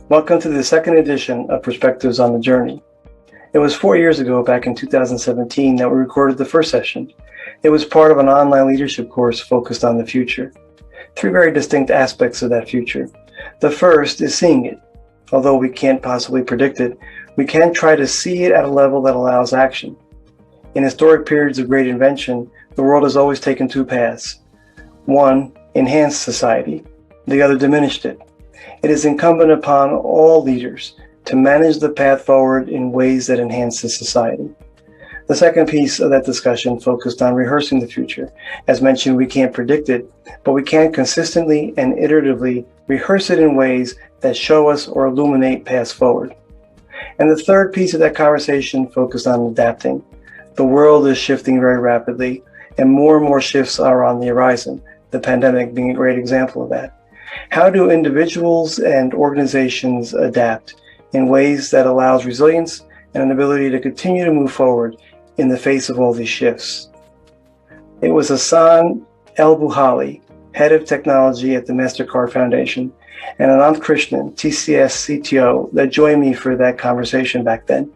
Welcome to the second edition of Perspectives on the Journey. It was 4 years ago, back in 2017, that we recorded the first session. It was part of an online leadership course focused on the future. Three very distinct aspects of that future. The first is seeing it. Although we can't possibly predict it, we can try to see it at a level that allows action. In historic periods of great invention, the world has always taken two paths. One enhanced society, the other diminished it. It is incumbent upon all leaders to manage the path forward in ways that enhance the society. The second piece of that discussion focused on rehearsing the future. As mentioned, we can't predict it, but we can consistently and iteratively rehearse it in ways that show us or illuminate paths forward. And the third piece of that conversation focused on adapting. The world is shifting very rapidly, and more shifts are on the horizon, the pandemic being a great example of that. How do individuals and organizations adapt in ways that allows resilience and an ability to continue to move forward in the face of all these shifts? It was Hassan El Bouhali, head of technology at the MasterCard Foundation, and Ananth Krishnan, TCS CTO, that joined me for that conversation back then.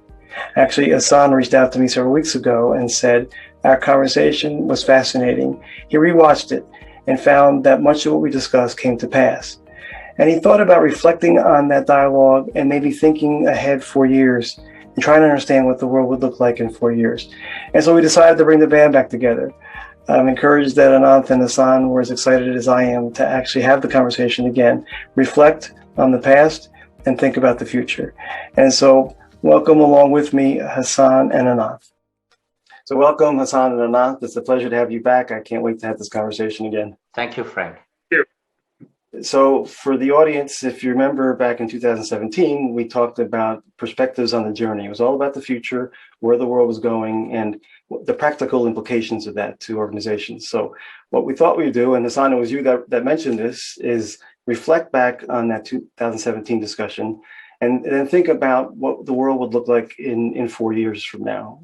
Actually, Hassan reached out to me several weeks ago and said our conversation was fascinating. He rewatched it and found that much of what we discussed came to pass. And he thought about reflecting on that dialogue and maybe thinking ahead 4 years and trying to understand what the world would look like in 4 years. And so we decided to bring the band back together. I'm encouraged that Ananth and Hassan were as excited as I am to actually have the conversation again, reflect on the past, and think about the future. And so welcome along with me, Hassan and Ananth. So welcome, Hassan and Ananth. It's a pleasure to have you back. I can't wait to have this conversation again. Thank you, Frank. So for the audience, if you remember back in 2017, we talked about perspectives on the journey. It was all about the future, where the world was going, and the practical implications of that to organizations. So what we thought we'd do, and Hassan, it was you that mentioned this, is reflect back on that 2017 discussion and then think about what the world would look like in 4 years from now.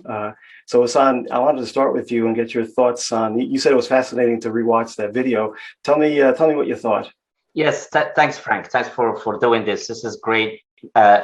So Hassan, I wanted to start with you and get your thoughts on, you said it was fascinating to rewatch that video. Tell me what you thought. Yes, thanks, Frank. Thanks for doing this. This is great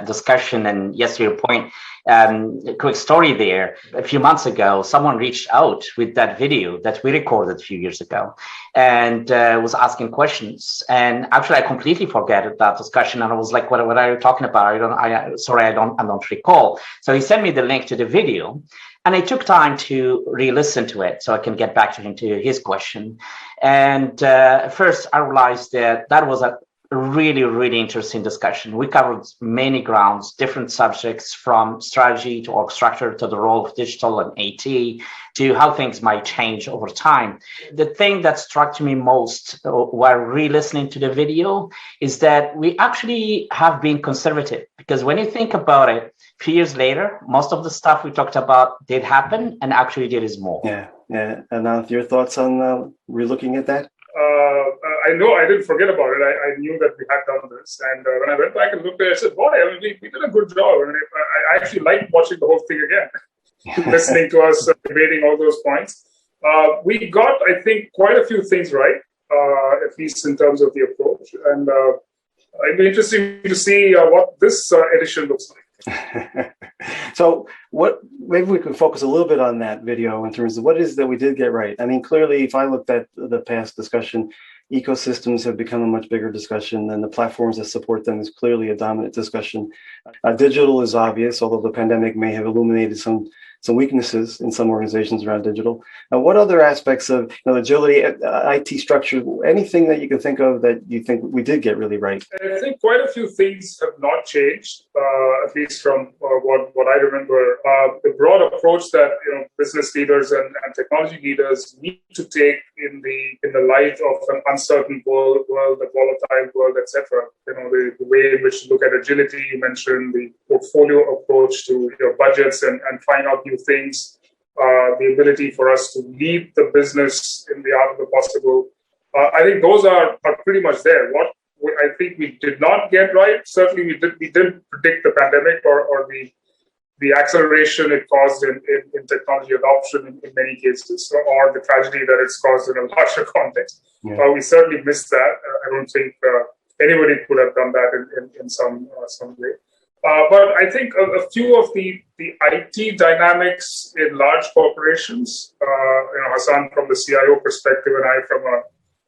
discussion. And yes, to your point, a quick story there. A few months ago, someone reached out with that video that we recorded a few years ago and was asking questions. And actually, I completely forgot that discussion. And I was like, what are you talking about? I don't recall. So he sent me the link to the video. And I took time to re-listen to it so I can get back to his question. And first, I realized that was a really interesting discussion. We covered many grounds, different subjects, from strategy to org structure to the role of digital and AT to how things might change over time. The thing that struck me most while re-listening to the video is that we actually have been conservative, because when you think about it, a few years later, most of the stuff we talked about did happen, and actually there is more. Yeah. And now your thoughts on re-looking at that? I know I didn't forget about it. I knew that we had done this. And when I went back and looked at it, I said, boy, we did a good job. I actually liked watching the whole thing again, listening to us debating all those points. We got, I think, quite a few things right, at least in terms of the approach. And it'd be interesting to see what this edition looks like. So maybe we could focus a little bit on that video in terms of what it is that we did get right. I mean, clearly, if I looked at the past discussion, ecosystems have become a much bigger discussion, and the platforms that support them is clearly a dominant discussion. Digital is obvious, although the pandemic may have illuminated some weaknesses in some organizations around digital. Now, what other aspects of agility, IT structure, anything that you can think of that you think we did get really right? I think quite a few things have not changed, at least from what I remember. The broad approach that business leaders and technology leaders need to take in the light of an uncertain world, a volatile world, etc. The way in which to look at agility. You mentioned the portfolio approach to your budgets and trying out new things, the ability for us to lead the business in the art of the possible. I think those are pretty much there. What I think we did not get right, certainly we didn't predict the pandemic or the acceleration it caused in technology adoption in many cases, or the tragedy that it's caused in a larger context. Yeah. We certainly missed that. I don't think anybody could have done that in some way. But I think a few of the IT dynamics in large corporations, Hassan from the CIO perspective and I from a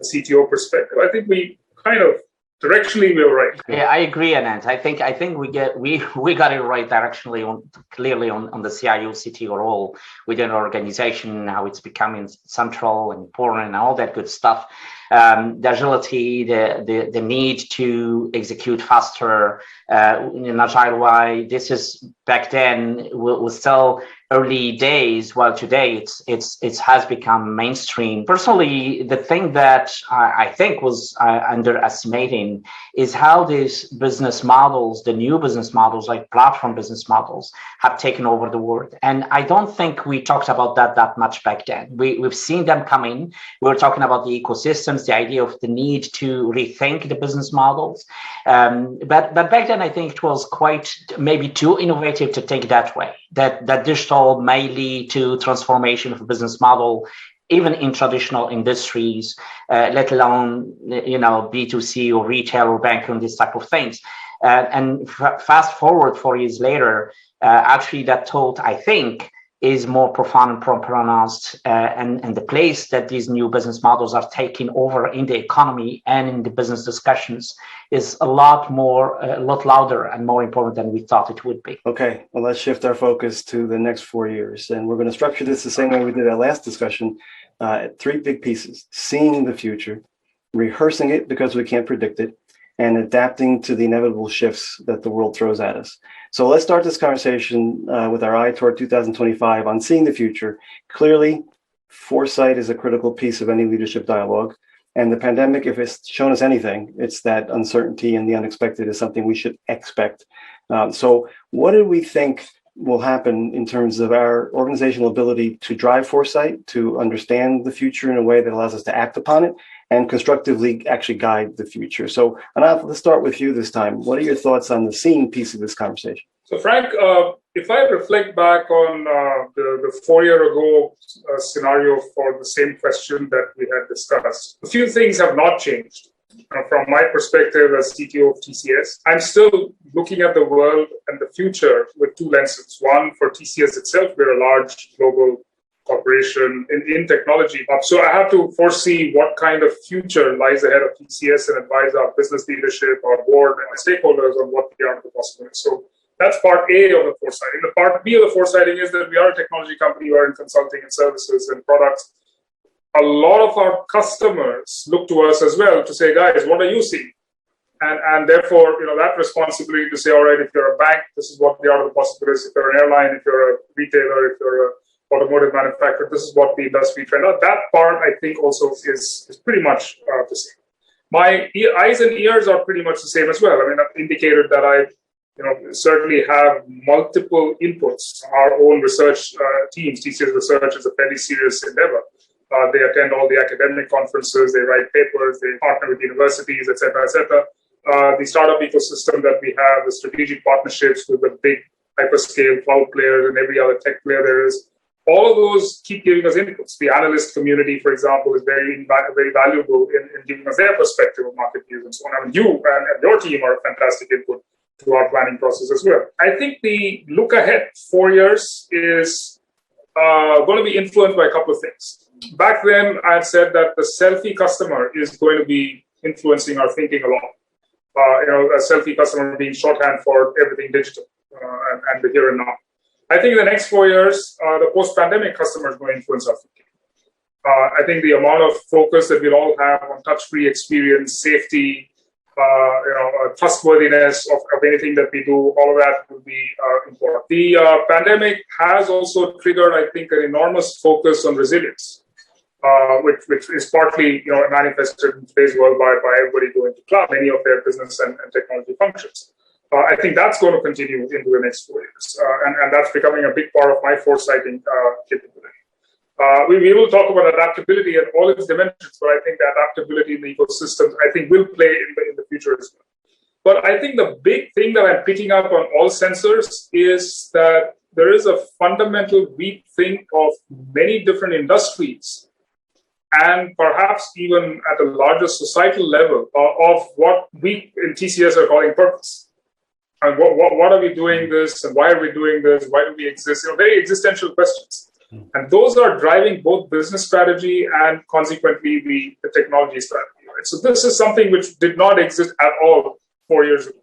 CTO perspective, I think we kind of directionally we were right. Yeah, I agree, Ananth. I think we got it right directionally clearly on the CIO CTO role within our organization, how it's becoming central and important and all that good stuff. The agility, the need to execute faster in an agile way. This is back then was still early days. While today it has become mainstream. Personally, the thing that I think was underestimating is how these business models, the new business models like platform business models, have taken over the world. And I don't think we talked about that much back then. We've seen them come in. We were talking about the ecosystems, the idea of the need to rethink the business models. But back then, I think it was quite maybe too innovative to take that way, that digital may lead to transformation of a business model, even in traditional industries, let alone, B2C or retail or banking, these type of things. And fast forward 4 years later, actually that thought, I think, is more profound and pronounced, and the place that these new business models are taking over in the economy and in the business discussions is a lot louder and more important than we thought it would be. Okay, well, let's shift our focus to the next 4 years. And we're going to structure this the same way we did our last discussion, three big pieces: seeing the future, rehearsing it because we can't predict it, and adapting to the inevitable shifts that the world throws at us. So let's start this conversation with our eye toward 2025 on seeing the future. Clearly, foresight is a critical piece of any leadership dialogue. And the pandemic, if it's shown us anything, it's that uncertainty and the unexpected is something we should expect. So what do we think will happen in terms of our organizational ability to drive foresight, to understand the future in a way that allows us to act upon it, and constructively actually guide the future? So, Ananth, let's start with you this time. What are your thoughts on the seeing piece of this conversation? So, Frank, if I reflect back on the 4 year ago scenario for the same question that we had discussed, a few things have not changed. From my perspective as CTO of TCS, I'm still looking at the world and the future with two lenses. One, for TCS itself, we're a large global corporation in technology. So I have to foresee what kind of future lies ahead of TCS and advise our business leadership, our board, and stakeholders on what the art of the possible is. So that's part A of the foresighting. The part B of the foresighting is that we are a technology company. We are in consulting and services and products. A lot of our customers look to us as well to say, guys, what are you seeing? And therefore, that responsibility to say, all right, if you're a bank, this is what the art of the possible is. If you're an airline, if you're a retailer, if you're an automotive manufacturer, this is what the industry trend is. That part, I think, also is pretty much the same. My eyes and ears are pretty much the same as well. I mean, I've indicated that I certainly have multiple inputs. Our own research teams, TCS Research, is a fairly serious endeavor. They attend all the academic conferences, they write papers, they partner with universities, et cetera, et cetera. The startup ecosystem that we have, the strategic partnerships with the big hyperscale cloud players and every other tech player there is, all of those keep giving us inputs. The analyst community, for example, is very valuable in giving us their perspective of market views and so on. I mean, you and your team are a fantastic input to our planning process as well. I think the look ahead 4 years is going to be influenced by a couple of things. Back then, I had said that the selfie customer is going to be influencing our thinking a lot. A selfie customer being shorthand for everything digital and the here and now. I think in the next 4 years, the post-pandemic customer is going to influence our thinking. I think the amount of focus that we'll all have on touch-free experience, safety, trustworthiness of anything that we do, all of that will be important. The pandemic has also triggered, I think, an enormous focus on resilience, which is partly manifested in today's world by everybody going to cloud, many of their business and technology functions. I think that's going to continue into the next 4 years, and that's becoming a big part of my foresighting capability. We will talk about adaptability at all its dimensions, but I think the adaptability in the ecosystems, I think, will play in the future as well. But I think the big thing that I'm picking up on all sensors is that there is a fundamental rethink of many different industries and perhaps even at a larger societal level of what we in TCS are calling purpose. And what are we doing this, and why are we doing this? Why do we exist? Very existential questions. And those are driving both business strategy and consequently the technology strategy. Right? So this is something which did not exist at all 4 years ago.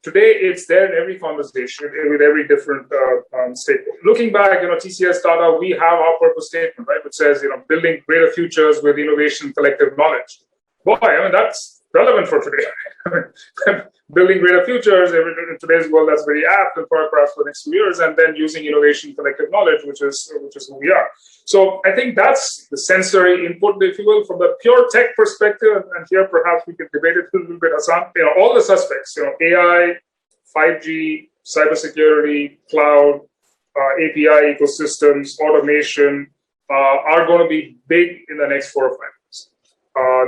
Today, it's there in every conversation with every different stakeholder. Looking back, TCS Tata, we have our purpose statement, right, which says, building greater futures with innovation, collective knowledge. Boy, that's relevant for today. Building greater futures in today's world, that's very apt, and perhaps for the next few years, and then using innovation, collective knowledge, which is who we are. So I think that's the sensory input, if you will, from the pure tech perspective. And here, perhaps we can debate it a little bit, Hassan. All the suspects, AI, 5G, cybersecurity, cloud, API ecosystems, automation, are going to be big in the next 4 or 5 years.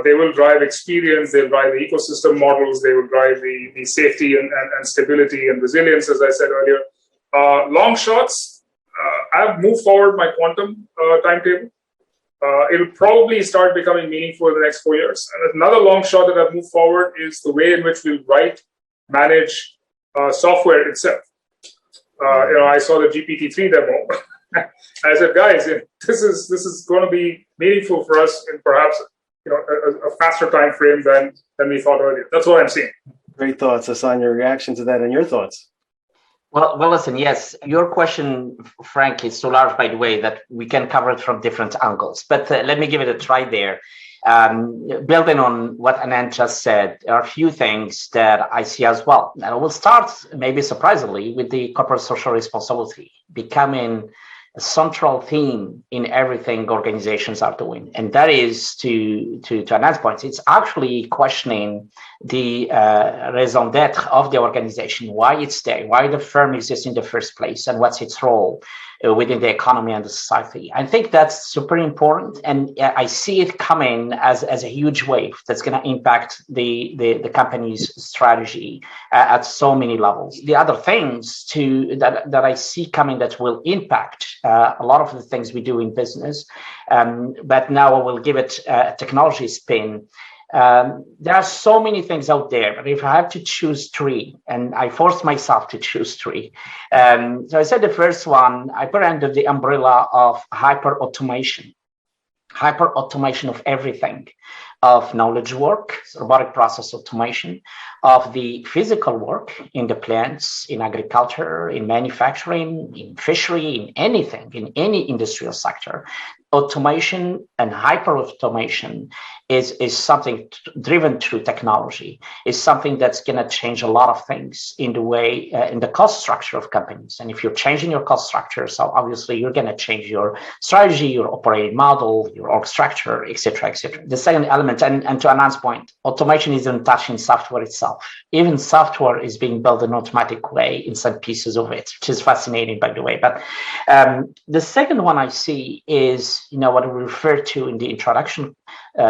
They will drive experience, they'll drive the ecosystem models, they will drive the safety and stability and resilience, as I said earlier. Long shots, I've moved forward my quantum timetable. It'll probably start becoming meaningful in the next 4 years. And another long shot that I've moved forward is the way in which we'll manage software itself. I saw the GPT-3 demo. I said, guys, this is going to be meaningful for us in perhaps a faster time frame than we thought earlier. That's what I'm seeing. Great thoughts, Hassan. Your reaction to that and your thoughts. Well, listen, yes, your question, Frank, is so large, by the way, that we can cover it from different angles. But let me give it a try there. Building on what Ananth just said, there are a few things that I see as well. And I will start, maybe surprisingly, with the corporate social responsibility becoming a central theme in everything organizations are doing. And that is, to Ananth's point, it's actually questioning the raison d'etre of the organization, why it's there, why the firm exists in the first place, and what's its role within the economy and the society. I think that's super important, and I see it coming as a huge wave that's going to impact the company's strategy at so many levels. The other things too that I see coming that will impact a lot of the things we do in business, but now I will give it a technology spin. There are so many things out there, but if I have to choose 3, and I forced myself to choose 3. So I said the first one, I put under the umbrella of hyper-automation of everything, of knowledge work, robotic process automation, of the physical work in the plants, in agriculture, in manufacturing, in fishery, in anything, in any industrial sector. Automation and hyper-automation is something driven through technology, is something that's going to change a lot of things in the way, in the cost structure of companies. And if you're changing your cost structure, so obviously you're going to change your strategy, your operating model, your org structure, et cetera, et cetera. The second element, and to Ananth's point, automation isn't touching software itself. Even software is being built in an automatic way in some pieces of it, which is fascinating, by the way. But the second one I see is, what we referred to in the introduction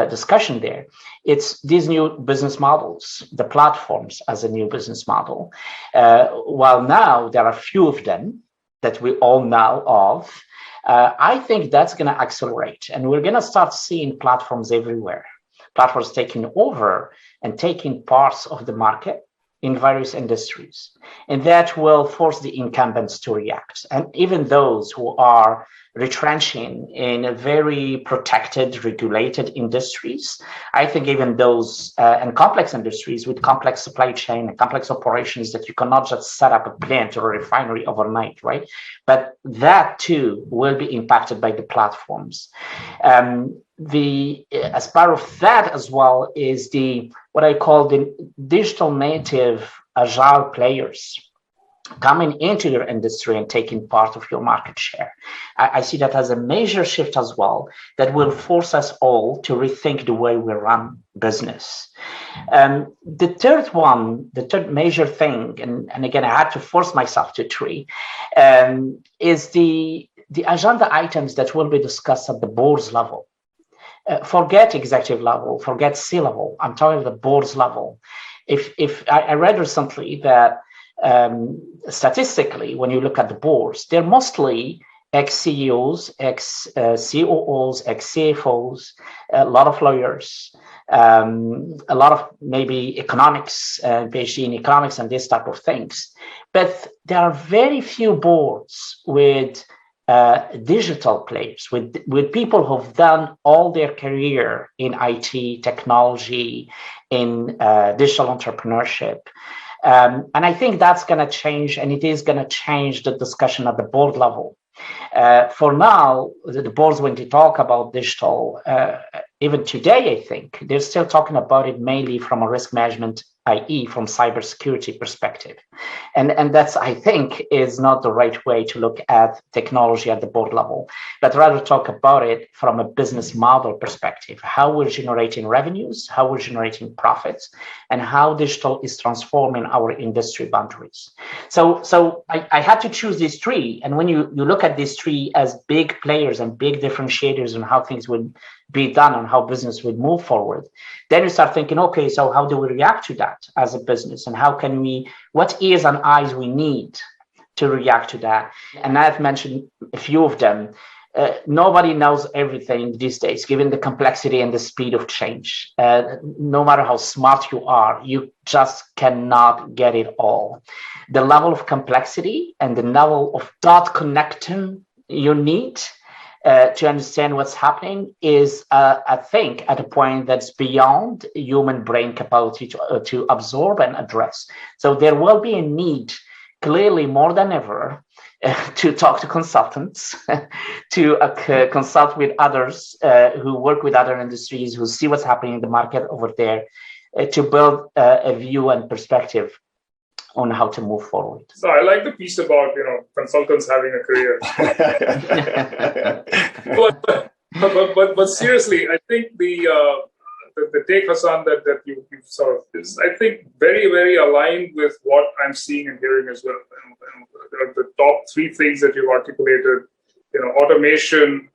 discussion there. It's these new business models, the platforms as a new business model. While now there are a few of them that we all know of, I think that's going to accelerate, and we're going to start seeing platforms everywhere. Platforms taking over and taking parts of the market in various industries. And that will force the incumbents to react. And even those who are retrenching in a very protected, regulated industries, I think even those and complex industries with complex supply chain and complex operations that you cannot just set up a plant or a refinery overnight, right? But that too will be impacted by the platforms. As part of that as well is what I call the digital native agile players coming into your industry and taking part of your market share. I see that as a major shift as well that will force us all to rethink the way we run business. The third major thing, and again, I had to force myself to 3, is the agenda items that will be discussed at the board's level. Forget executive level, forget C-level. I'm talking about the board's level. If I read recently that statistically, when you look at the boards, they're mostly ex-CEOs, ex-COOs, ex-CFOs, a lot of lawyers, a lot of maybe economics, PhD in economics and this type of things. But there are very few boards with digital players, with people who've done all their career in IT, technology, in digital entrepreneurship. And I think that's going to change, and it is going to change the discussion at the board level. For now, the boards, when they talk about digital, even today, I think they're still talking about it mainly from a risk management, i.e., from cybersecurity perspective. And that's, I think, is not the right way to look at technology at the board level, but rather talk about it from a business model perspective, how we're generating revenues, how we're generating profits, and how digital is transforming our industry boundaries. So I had to choose these three. And when you look at these three as big players and big differentiators on how things would be done and how business would move forward, then you start thinking, okay, so how do we react to that as a business? And how can we, what ears and eyes we need to react to that? And I've mentioned a few of them. Nobody knows everything these days, given the complexity and the speed of change. No matter how smart you are, you just cannot get it all. The level of complexity and the level of dot connecting you need to understand what's happening is, I think, at a point that's beyond human brain capacity to absorb and address. So there will be a need, clearly more than ever, to talk to consultants, to consult with others who work with other industries, who see what's happening in the market over there, to build a view and perspective on how to move forward. So I like the piece about, consultants having a career. but seriously, I think the take, Hassan, that you sort of is, I think, very, very aligned with what I'm seeing and hearing as well. The top three things that you've articulated, automation.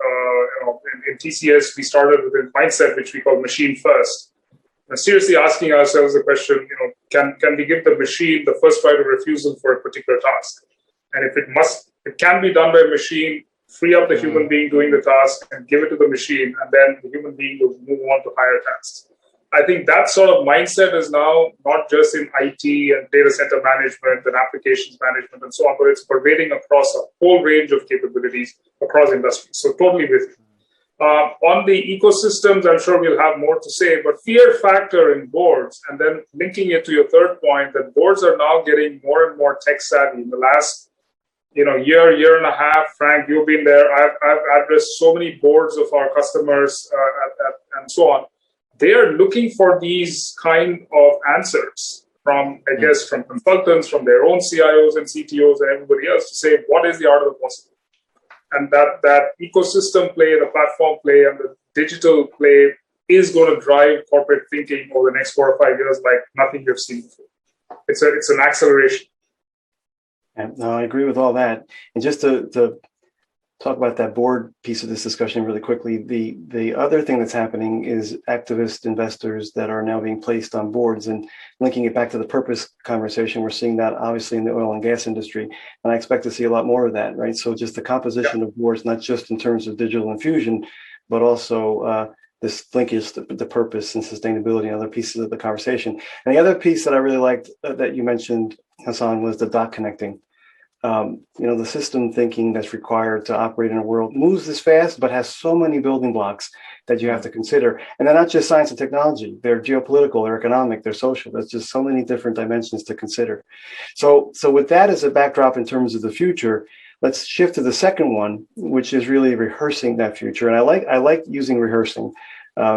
In TCS, we started with a mindset which we call machine first. Seriously asking ourselves the question, can we give the machine the first right of refusal for a particular task? And if it can be done by a machine, free up the human being doing the task and give it to the machine, and then the human being will move on to higher tasks. I think that sort of mindset is now not just in IT and data center management and applications management and so on, but it's pervading across a whole range of capabilities across industries. So totally with you. On the ecosystems, I'm sure we'll have more to say, but fear factor in boards, and then linking it to your third point, that boards are now getting more and more tech savvy. In the last year and a half, Frank, you've been there. I've addressed so many boards of our customers and so on. They are looking for these kind of answers from consultants, from their own CIOs and CTOs and everybody else to say, what is the art of the possible? And that ecosystem play, the platform play, and the digital play is going to drive corporate thinking over the next 4 or 5 years like nothing you've seen before. It's an acceleration. Yeah, no, I agree with all that. And just to talk about that board piece of this discussion really quickly, the other thing that's happening is activist investors that are now being placed on boards, and linking it back to the purpose conversation. We're seeing that obviously in the oil and gas industry, and I expect to see a lot more of that, right? So just the composition of boards, not just in terms of digital infusion, but also this linkage to the purpose and sustainability and other pieces of the conversation. And the other piece that I really liked that you mentioned, Hassan, was the dot connecting. The system thinking that's required to operate in a world moves this fast, but has so many building blocks that you have to consider. And they're not just science and technology. They're geopolitical, they're economic, they're social. There's just so many different dimensions to consider. So with that as a backdrop in terms of the future, let's shift to the second one, which is really rehearsing that future. And I like using rehearsing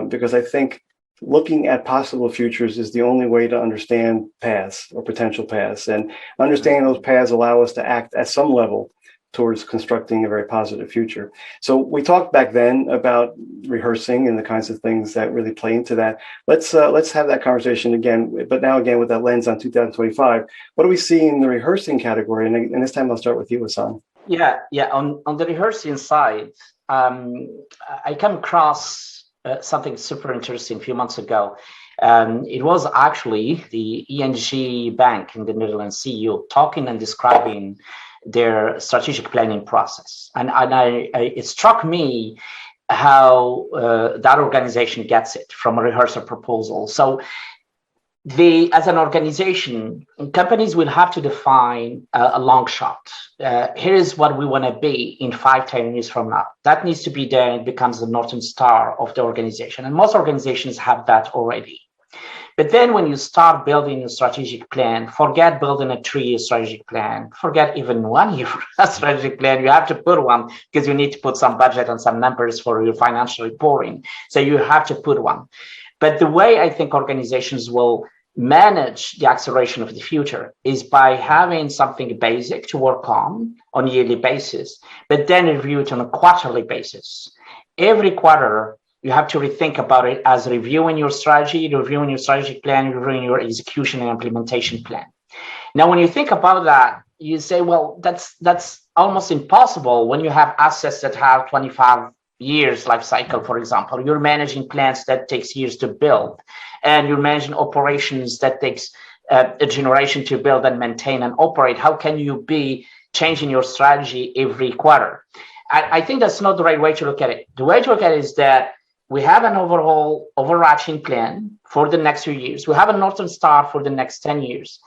because I think looking at possible futures is the only way to understand paths or potential paths, and understanding those paths allow us to act at some level towards constructing a very positive future. So we talked back then about rehearsing and the kinds of things that really play into that. Let's have that conversation again, but now again with that lens on 2025. What do we see in the rehearsing category? And this time I'll start with you, Hassan. Yeah. On the rehearsing side, I come across something super interesting a few months ago. It was actually the ING Bank in the Netherlands CEO talking and describing their strategic planning process. And it struck me how that organization gets it from a rehearsal proposal. So as an organization, companies will have to define a long shot. Here's what we want to be in 5-10 years from now. That needs to be there. It becomes the Northern Star of the organization. And most organizations have that already. But then when you start building a strategic plan, forget building a 3-year strategic plan, forget even 1-year strategic plan. You have to put one because you need to put some budget and some numbers for your financial reporting. So you have to put one. But the way I think organizations will manage the acceleration of the future is by having something basic to work on a yearly basis, but then review it on a quarterly basis. Every quarter, you have to rethink about it as reviewing your strategy, reviewing your strategic plan, reviewing your execution and implementation plan. Now, when you think about that, you say, well, that's almost impossible when you have assets that have 25 years life cycle, for example. You're managing plants that takes years to build, and you're managing operations that takes a generation to build and maintain and operate. How can you be changing your strategy every quarter? I think that's not the right way to look at it. The way to look at it is that we have an overarching plan for the next few years. We have a Northern Star for the next 10 years.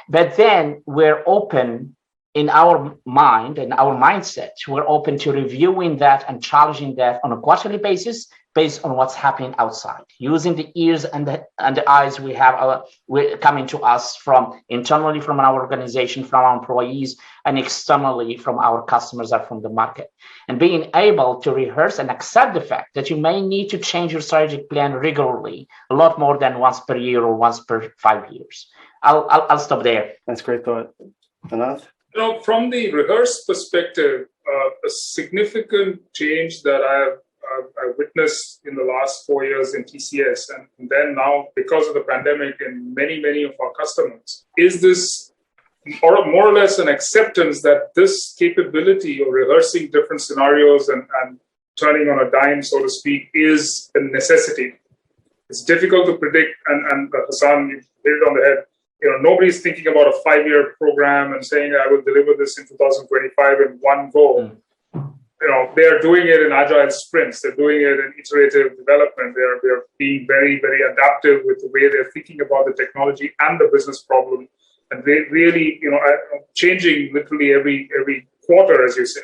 But then we're open in our mind and our mindset, we're open to reviewing that and challenging that on a quarterly basis based on what's happening outside, using the ears and the eyes we have coming to us from internally from our organization, from our employees, and externally from our customers or from the market. And being able to rehearse and accept the fact that you may need to change your strategic plan regularly, a lot more than once per year or once per 5 years. I'll stop there. That's great thought. Ananth? From the rehearse perspective, a significant change that I've witnessed in the last 4 years in TCS, and then now because of the pandemic and many of our customers, is this more or less an acceptance that this capability of rehearsing different scenarios and turning on a dime, so to speak, is a necessity. It's difficult to predict, and Hassan, you hit it on the head. Nobody's thinking about a 5-year program and saying, I will deliver this in 2025 in one go. They are doing it in agile sprints. They're doing it in iterative development. They're being very, very adaptive with the way they're thinking about the technology and the business problem. And they really, changing literally every quarter, as you said.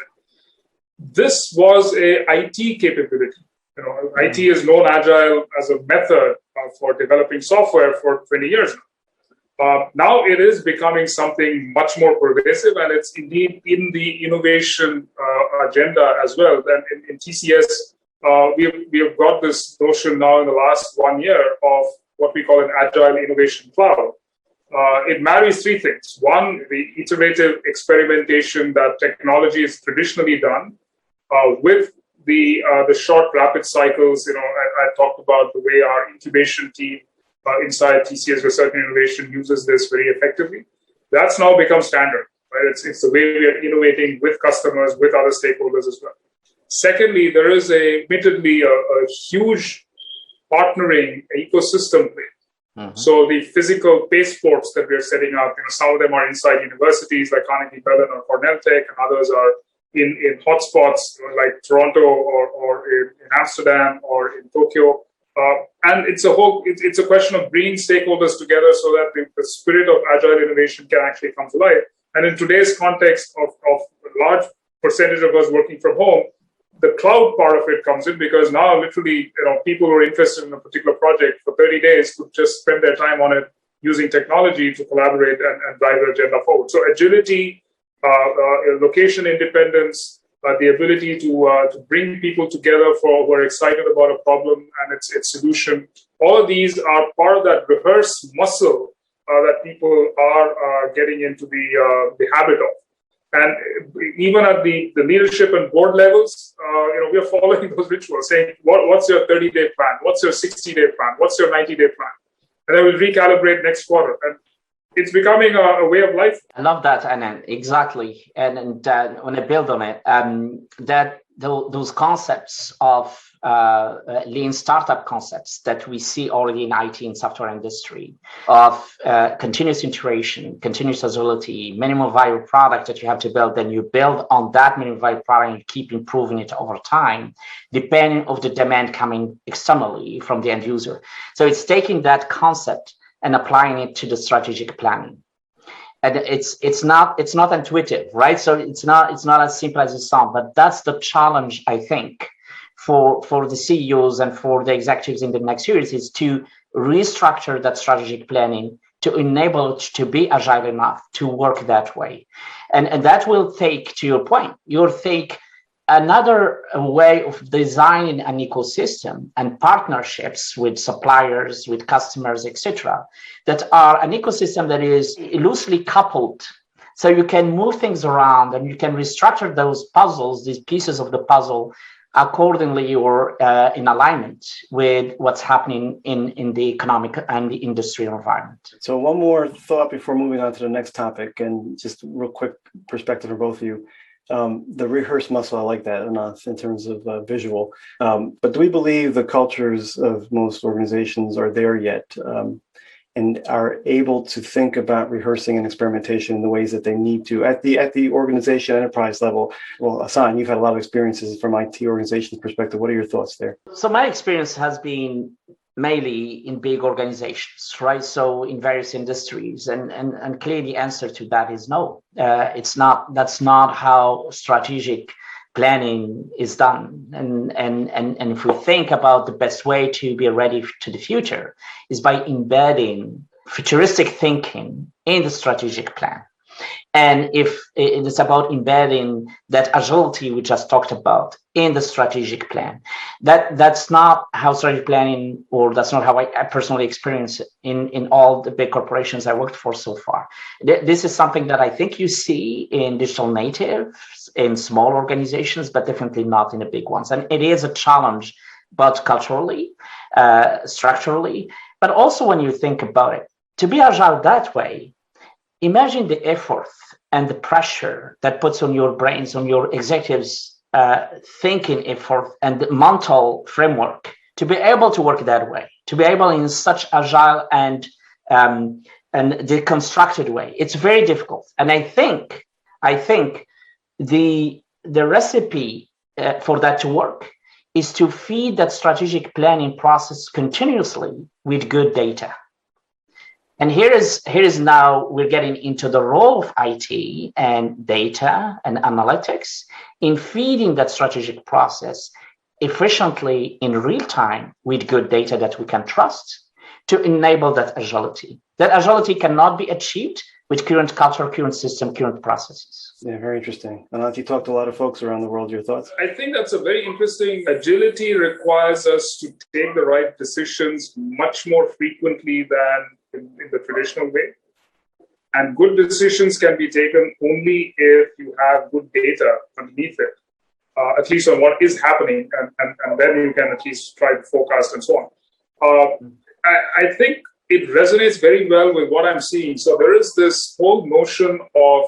This was a IT capability. IT has known agile as a method for developing software for 20 years now. Now it is becoming something much more pervasive, and it's indeed in the innovation agenda as well. And in TCS, we have got this notion now in the last 1 year of what we call an agile innovation cloud. It marries three things. One, the iterative experimentation that technology is traditionally done with the short rapid cycles. I talked about the way our incubation team inside TCS Research and Innovation uses this very effectively. That's now become standard, right? It's the way we are innovating with customers, with other stakeholders as well. Secondly, there is admittedly a huge partnering ecosystem play. Mm-hmm. So the physical spaceports that we are setting up, some of them are inside universities like Carnegie Mellon or Cornell Tech, and others are in hotspots like Toronto or in Amsterdam or in Tokyo. And it's a question of bringing stakeholders together so that the spirit of agile innovation can actually come to life. And in today's context of a large percentage of us working from home, the cloud part of it comes in, because now literally, people who are interested in a particular project for 30 days could just spend their time on it using technology to collaborate and drive the agenda forward. So agility, location independence, the ability to bring people together who are excited about a problem and its solution. All of these are part of that rehearse muscle that people are getting into the habit of. And even at the leadership and board levels, we are following those rituals, saying, what's your 30-day plan? What's your 60-day plan? What's your 90-day plan? And then we'll recalibrate next quarter. And it's becoming a way of life. I love that, Anand. Exactly. And when I build on it, those concepts of lean startup concepts that we see already in IT and software industry, of continuous iteration, continuous agility, minimum viable product that you have to build, then you build on that minimum viable product and keep improving it over time, depending on the demand coming externally from the end user. So it's taking that concept and applying it to the strategic planning. And it's not intuitive, right? So it's not as simple as it sounds, but that's the challenge, I think, for the CEOs and for the executives in the next years, is to restructure that strategic planning to enable it to be agile enough to work that way. And that will take, to your point, you'll take another way of designing an ecosystem and partnerships with suppliers, with customers, etc., that are an ecosystem that is loosely coupled. So you can move things around and you can restructure those puzzles, these pieces of the puzzle, accordingly or in alignment with what's happening in the economic and the industrial environment. So one more thought before moving on to the next topic, and just real quick perspective for both of you. The rehearse muscle, I like that, Ananth, in terms of visual. But do we believe the cultures of most organizations are there yet and are able to think about rehearsing and experimentation in the ways that they need to at the organization enterprise level? Well, Hassan, you've had a lot of experiences from IT organizations perspective. What are your thoughts there? So my experience has been mainly in big organizations, right? So in various industries, and clearly the answer to that is no. It's not. That's not how strategic planning is done. And if we think about the best way to be ready to the future, is by embedding futuristic thinking in the strategic plan. And if it is about embedding that agility we just talked about in the strategic plan, that's not how strategic planning, or that's not how I personally experience it in all the big corporations I worked for so far. This is something that I think you see in digital natives, in small organizations, but definitely not in the big ones. And it is a challenge, but culturally, structurally, but also when you think about it, to be agile that way, imagine the effort and the pressure that puts on your brains, on your executives' thinking effort and the mental framework to be able to work that way, to be able in such agile and deconstructed way. It's very difficult. And I think the recipe for that to work is to feed that strategic planning process continuously with good data. And here is now we're getting into the role of IT and data and analytics in feeding that strategic process efficiently in real time with good data that we can trust to enable that agility. That agility cannot be achieved with current culture, current system, current processes. Yeah, very interesting. Ananth, you talked to a lot of folks around the world. Your thoughts? I think that's a very interesting. Agility requires us to take the right decisions much more frequently than in the traditional way. And good decisions can be taken only if you have good data underneath it, at least on what is happening, and then you can at least try to forecast and so on. I think it resonates very well with what I'm seeing. So there is this whole notion of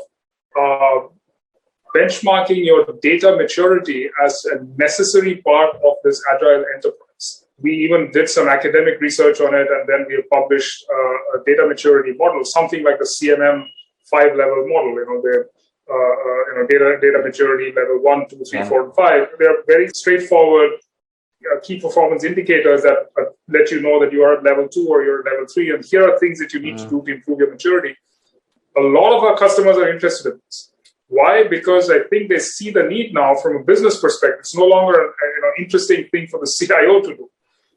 benchmarking your data maturity as a necessary part of this agile enterprise. We even did some academic research on it, and then we published a data maturity model, something like the CMM 5-level model. Data maturity level 1, 2, 3, 4, and 5. They are very straightforward key performance indicators that let you know that you are at level 2 or you're at level 3, and here are things that you need to do to improve your maturity. A lot of our customers are interested in this. Why? Because I think they see the need now from a business perspective. It's no longer an interesting thing for the CIO to do.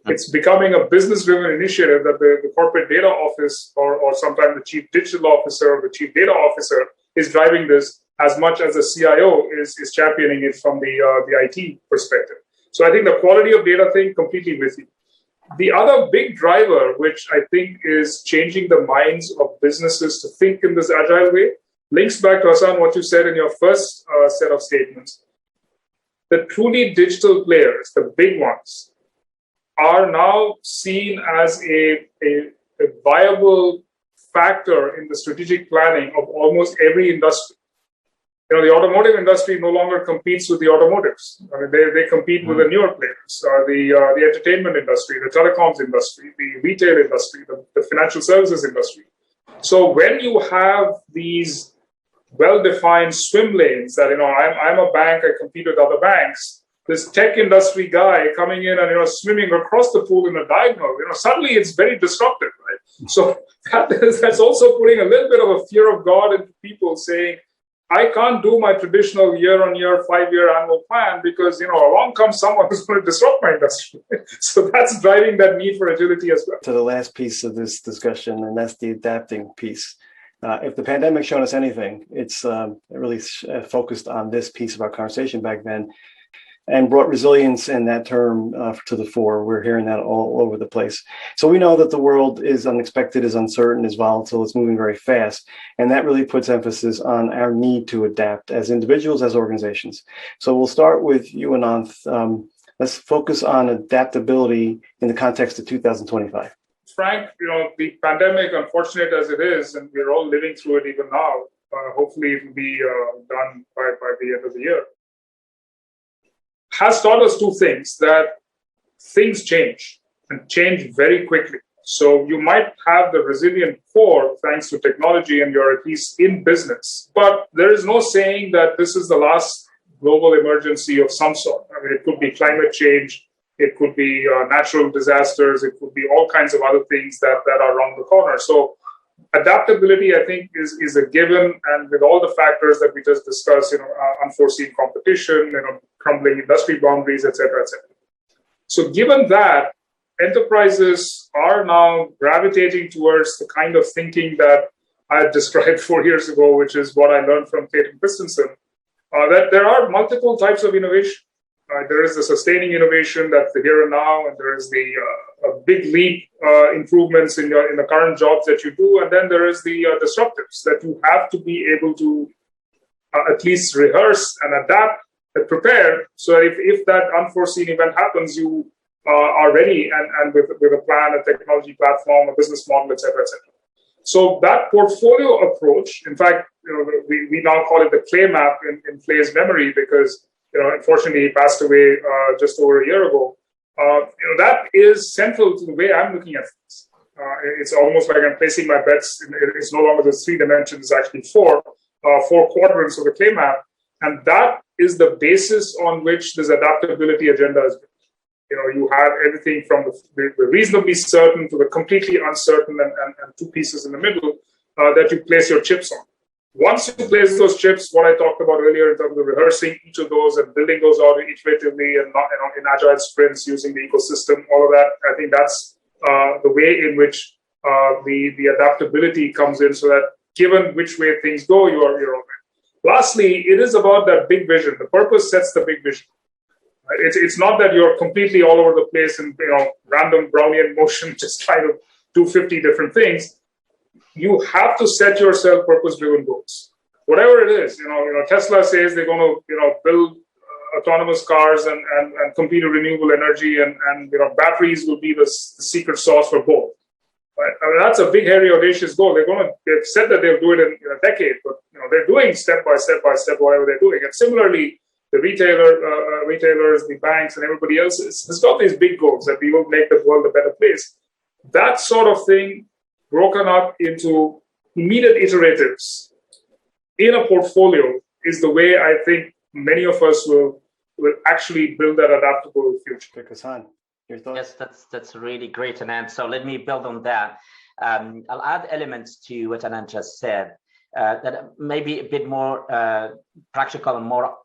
It's becoming a business-driven initiative that the corporate data office or sometimes the chief digital officer or the chief data officer is driving this as much as the CIO is championing it from the IT perspective. So I think the quality of data thing, completely with you. The other big driver, which I think is changing the minds of businesses to think in this agile way, links back to, Hassan, what you said in your first set of statements. The truly digital players, the big ones, are now seen as a viable factor in the strategic planning of almost every industry. The automotive industry no longer competes with the automotives. I mean, they compete with the newer players, the entertainment industry, the telecoms industry, the retail industry, the financial services industry. So when you have these well-defined swim lanes that, I'm a bank, I compete with other banks, this tech industry guy coming in and, swimming across the pool in a diagonal, suddenly it's very disruptive, right? So that's also putting a little bit of a fear of God into people saying, I can't do my traditional year-on-year, 5-year annual plan because, along comes someone who's going to disrupt my industry. So that's driving that need for agility as well. To the last piece of this discussion, and that's the adapting piece. If the pandemic's shown us anything, it's really focused on this piece of our conversation back then and brought resilience in that term to the fore. We're hearing that all over the place. So we know that the world is unexpected, is uncertain, is volatile, it's moving very fast. And that really puts emphasis on our need to adapt as individuals, as organizations. So we'll start with you, Ananth. Let's focus on adaptability in the context of 2025. Frank, the pandemic, unfortunate as it is, and we're all living through it even now, hopefully it will be done by the end of the year, has taught us two things: that things change and change very quickly. So you might have the resilient core thanks to technology and you're at least in business, but there is no saying that this is the last global emergency of some sort. I mean, it could be climate change, it could be natural disasters, it could be all kinds of other things that are around the corner. So adaptability, I think, is a given, and with all the factors that we just discussed, unforeseen competition, crumbling industry boundaries, et cetera, et cetera. So given that, enterprises are now gravitating towards the kind of thinking that I had described 4 years ago, which is what I learned from Clayton Christensen, that there are multiple types of innovation. There is the sustaining innovation, that's the here and now, and there is the big leap improvements in the current jobs that you do, and then there is the disruptives that you have to be able to at least rehearse and adapt and prepare, so if that unforeseen event happens, you are ready and with a plan, a technology platform, a business model, et cetera, et cetera. So that portfolio approach, in fact, we now call it the Clay map in Clay's memory because unfortunately, he passed away just over a year ago. That is central to the way I'm looking at things. It's almost like I'm placing my bets. It's no longer the 3 dimensions, it's actually 4 quadrants of the Clay map. And that is the basis on which this adaptability agenda is built. You have everything from the reasonably certain to the completely uncertain and 2 pieces in the middle that you place your chips on. Once you place those chips, what I talked about earlier in terms of rehearsing each of those and building those out iteratively and not in agile sprints using the ecosystem, all of that, I think that's the way in which the adaptability comes in, so that given which way things go, you're all right. Lastly, it is about that big vision. The purpose sets the big vision. It's not that you're completely all over the place in random Brownian motion, just trying to do 50 different things. You have to set yourself purpose-driven goals. Whatever it is, Tesla says they're going to build autonomous cars and compete with renewable energy, and batteries will be the secret sauce for both. Right? I mean, that's a big, hairy, audacious goal. They've said that they'll do it in a decade, but they're doing step by step whatever they're doing. And similarly, the retailers, the banks, and everybody else has got these big goals that we will make the world a better place. That sort of thing, broken up into immediate iteratives in a portfolio, is the way I think many of us will actually build that adaptable future. Hassan, your thoughts? Yes, that's really great, Ananth. So let me build on that. I'll add elements to what Ananth just said that may be a bit more practical and more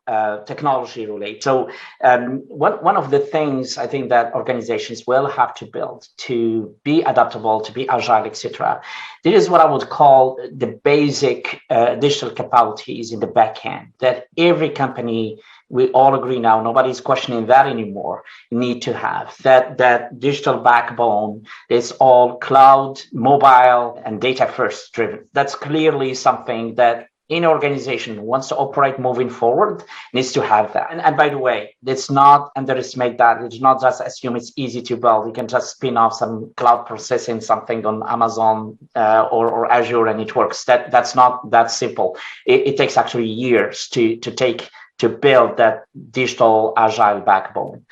technology related. So one of the things I think that organizations will have to build to be adaptable, to be agile, etc. This is what I would call the basic digital capabilities in the back end that every company, we all agree now, nobody's questioning that anymore, need to have. That digital backbone is all cloud, mobile, and data first driven. That's clearly something that any organization who wants to operate moving forward needs to have that. And by the way, let's not underestimate that. Let's not just assume it's easy to build. You can just spin off some cloud processing, something on Amazon or Azure, and it works. That's not that simple. It takes actually years to build that digital agile backbone.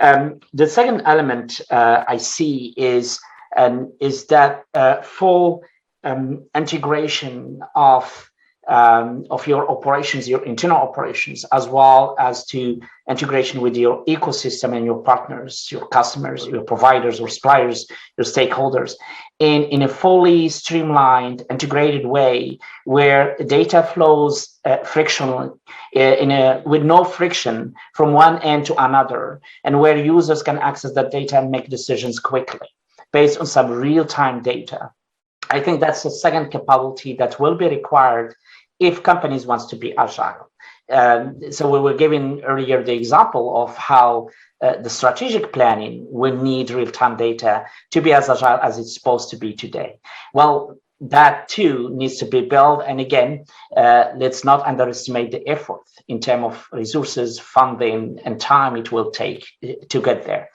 The second element I see is that full integration of your operations, your internal operations, as well as to integration with your ecosystem and your partners, your customers, your providers or suppliers, your stakeholders, in a fully streamlined, integrated way where data flows frictionless, with no friction from one end to another, and where users can access that data and make decisions quickly based on some real-time data. I think that's the second capability that will be required if companies want to be agile. So we were giving earlier the example of how the strategic planning will need real-time data to be as agile as it's supposed to be today. Well, that too needs to be built. And again, let's not underestimate the effort in terms of resources, funding, and time it will take to get there.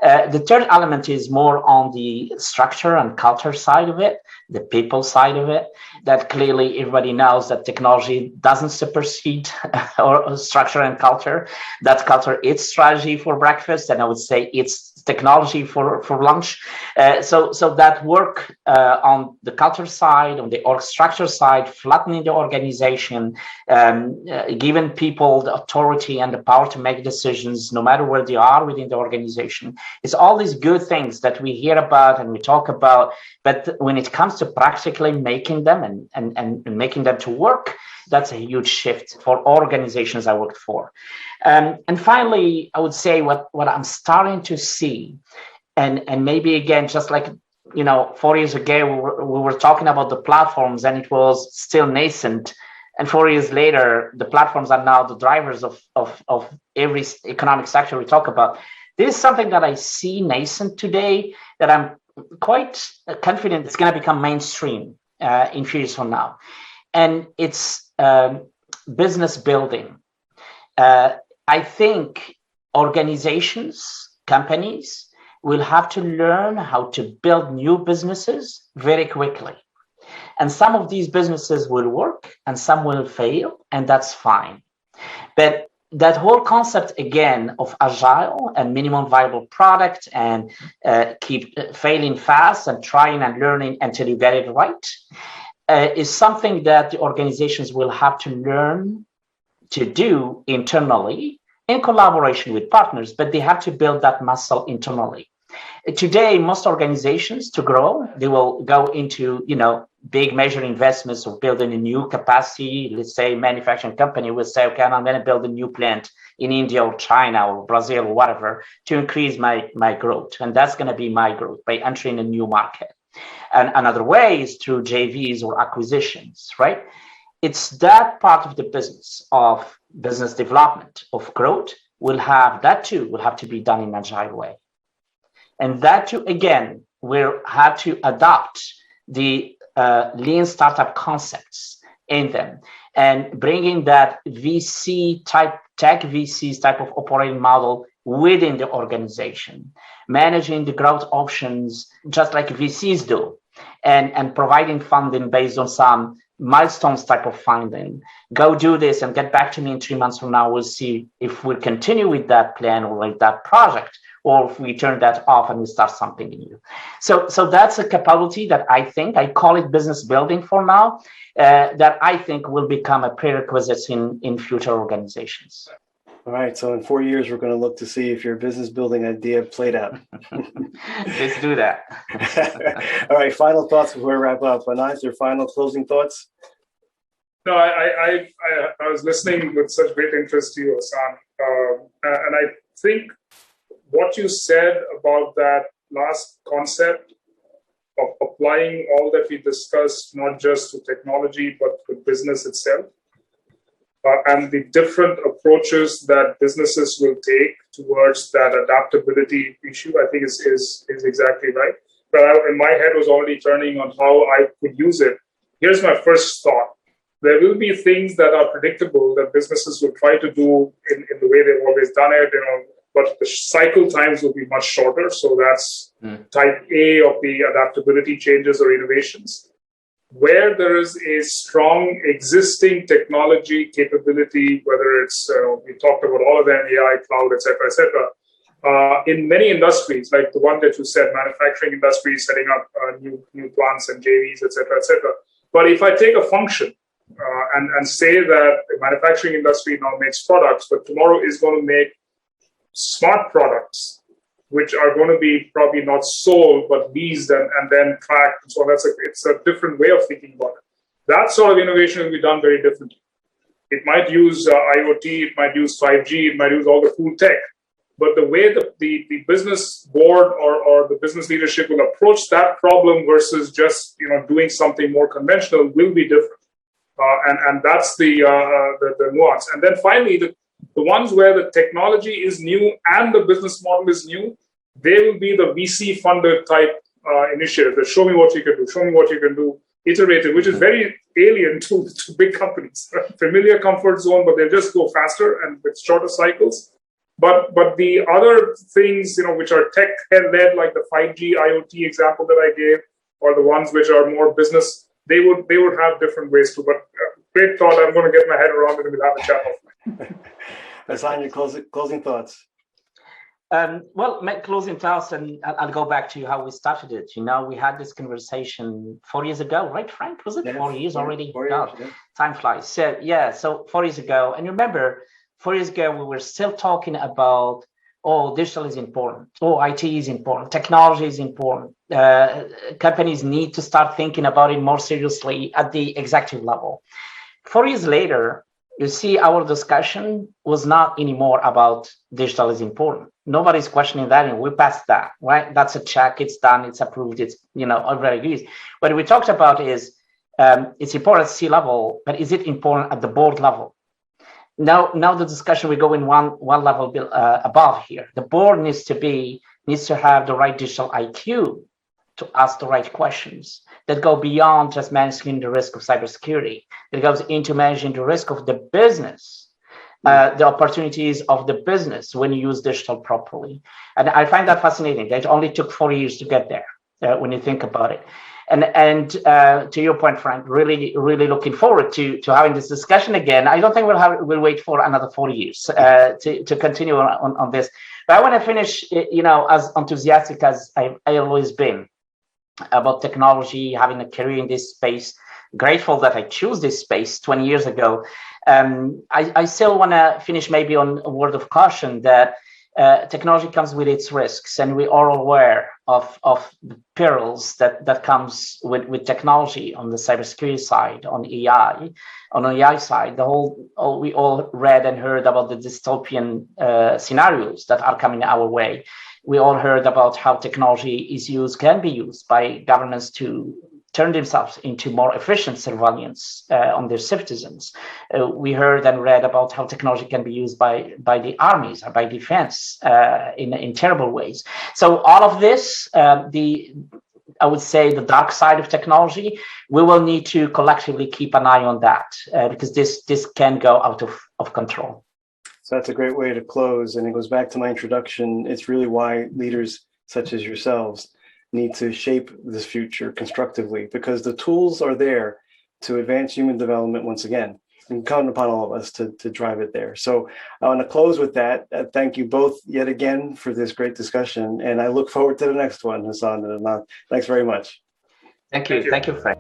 The third element is more on the structure and culture side of it, the people side of it, that clearly everybody knows that technology doesn't supersede or structure and culture. That culture is strategy for breakfast, and I would say it's technology for lunch. So that work on the culture side, on the org structure side, flattening the organization, giving people the authority and the power to make decisions no matter where they are within the organization. It's all these good things that we hear about and we talk about, but when it comes to practically making them and making them to work, that's a huge shift for organizations I worked for. And finally, I would say what I'm starting to see, and maybe again, just like 4 years ago, we were talking about the platforms and it was still nascent. And 4 years later, the platforms are now the drivers of every economic sector we talk about. This is something that I see nascent today that I'm quite confident it's going to become mainstream in few years from now. And it's business building. I think organizations, companies will have to learn how to build new businesses very quickly. And some of these businesses will work and some will fail, and that's fine. But that whole concept, again, of agile and minimum viable product and keep failing fast and trying and learning until you get it right, is something that the organizations will have to learn to do internally in collaboration with partners, but they have to build that muscle internally. Today, most organizations, to grow, they will go into, big measure investments of building a new capacity. Let's say manufacturing company will say, okay, I'm going to build a new plant in India or China or Brazil or whatever to increase my growth. And that's going to be my growth by entering a new market. And another way is through JVs or acquisitions, right? It's that part of the business of business development, of growth, will have to be done in an agile way. And that too, again, will have to adopt the lean startup concepts in them and bringing that VC type, tech VCs type of operating model within the organization, managing the growth options just like VCs do, and providing funding based on some milestones type of funding. Go do this and get back to me in 3 months from now. We'll see if we continue with that plan or with that project, or if we turn that off and we start something new. So that's a capability that I think, I call it business building for now, that I think will become a prerequisite in future organizations. All right, so in 4 years, we're going to look to see if your business building idea played out. Let's do that. All right, final thoughts before we wrap up. Ananth, your final closing thoughts? No, I was listening with such great interest to you, Hassan. And I think what you said about that last concept of applying all that we discussed, not just to technology, but to business itself, and the different approaches that businesses will take towards that adaptability issue, I think is exactly right. But in my head was already turning on how I could use it. Here's my first thought. There will be things that are predictable that businesses will try to do in the way they've always done it, but the cycle times will be much shorter. So that's type A of the adaptability changes or innovations. Where there is a strong existing technology capability, whether it's, we talked about all of them, AI, cloud, et cetera, in many industries, like the one that you said, manufacturing industry, setting up new plants and JVs, et cetera, et cetera. But if I take a function and say that the manufacturing industry now makes products, but tomorrow is going to make smart products, which are going to be probably not sold, but leased and then tracked. And so it's a different way of thinking about it. That sort of innovation will be done very differently. It might use IoT, it might use 5G, it might use all the cool tech. But the way the business board or the business leadership will approach that problem versus just doing something more conventional will be different. And that's the nuance. And then finally, the ones where the technology is new and the business model is new, they will be the VC funded type initiative. The show me what you can do, iterative, which is very alien to big companies. Familiar comfort zone, but they'll just go faster and with shorter cycles. But the other things, which are tech-led, like the 5G IoT example that I gave, or the ones which are more business, they would have different ways to. But great thought. I'm going to get my head around it and we'll have a chat offline. Hassan, your closing thoughts. Well, my closing thoughts, and I'll go back to how we started it. We had this conversation 4 years ago, right, Frank? Was it 4 years already? 4 years, yeah. Time flies. So 4 years ago, and remember, 4 years ago, we were still talking about, digital is important. IT is important. Technology is important. Companies need to start thinking about it more seriously at the executive level. 4 years later, you see our discussion was not anymore about digital is important. Nobody's questioning that, and we passed that, right? That's a check. It's done. It's approved. It's, everybody agrees. What we talked about is it's important at C-level, but is it important at the board level? Now the discussion, we go in one level above here. The board needs to have the right digital IQ to ask the right questions that go beyond just managing the risk of cybersecurity. That goes into managing the risk of the business, the opportunities of the business when you use digital properly. And I find that fascinating. It only took 4 years to get there when you think about it. And to your point, Frank, really, really looking forward to having this discussion again. I don't think we'll wait for another 4 years to continue on this. But I want to finish, as enthusiastic as I've always been about technology, having a career in this space. Grateful that I chose this space 20 years ago. I still want to finish maybe on a word of caution that technology comes with its risks, and we are aware of the perils that comes with technology on the cybersecurity side, on AI. On the AI side, we all read and heard about the dystopian scenarios that are coming our way. We all heard about how technology can be used by governments to turn themselves into more efficient surveillance on their citizens. We heard and read about how technology can be used by the armies or by defense in terrible ways. So all of this, I would say the dark side of technology, we will need to collectively keep an eye on that because this can go out of control. So that's a great way to close. And it goes back to my introduction. It's really why leaders such as yourselves need to shape this future constructively, because the tools are there to advance human development once again, and count upon all of us to drive it there. So I want to close with that. Thank you both yet again for this great discussion. And I look forward to the next one, Hassan and Ananth. Thanks very much. Thank you. Thank you, Frank.